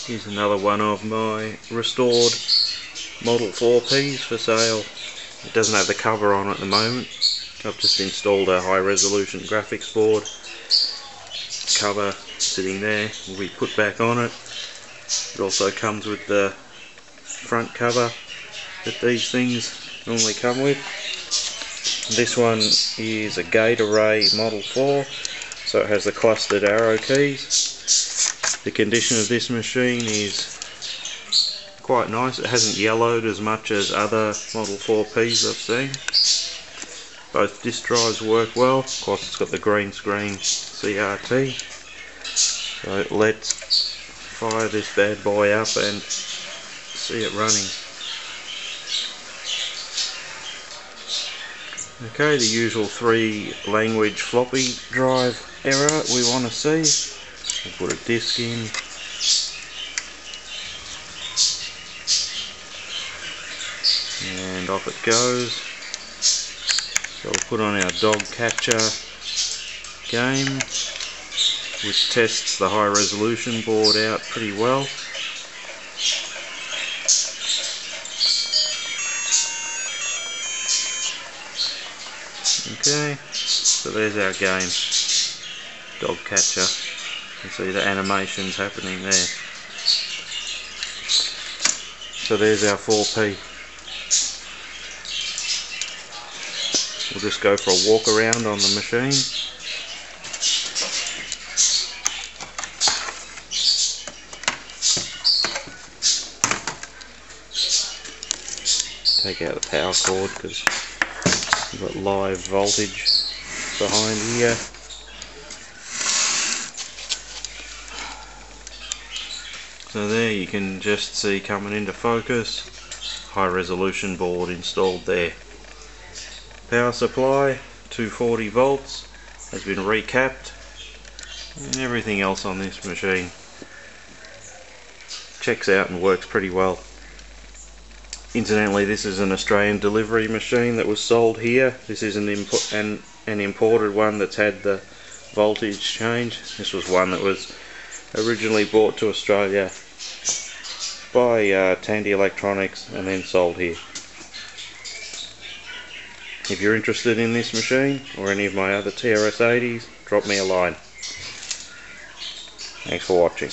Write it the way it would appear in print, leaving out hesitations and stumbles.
Here's another one of my restored Model 4Ps for sale. It doesn't have the cover on at the moment. I've just installed a high resolution graphics board. Cover sitting there will be put back on it. It also comes with the front cover that these things normally come with. This one is a gate array Model 4, so it has the clustered arrow keys. The condition of this machine is quite nice. It hasn't yellowed as much as other Model 4Ps I've seen. Both disk drives work well. Of course, it's got the green screen CRT. So let's fire this bad boy up and see it running. Okay, the usual 3 language floppy drive error we want to see. We'll put a disk in. And off it goes. So we'll put on our dog catcher game, which tests the high resolution board out pretty well. Okay, so there's our game, dog catcher. You can see the animations happening there. So there's our 4P. We'll just go for a walk around on the machine. Take out the power cord because we've got live voltage behind here. So there you can just see coming into focus, high resolution board installed there. Power supply 240 volts has been recapped, and everything else on this machine checks out and works pretty well. Incidentally, this is an Australian delivery machine that was sold here. This is an imported one that's had the voltage change. This was one that was originally brought to Australia by Tandy Electronics and then sold here. If you're interested in this machine or any of my other TRS-80s, drop me a line. Thanks for watching.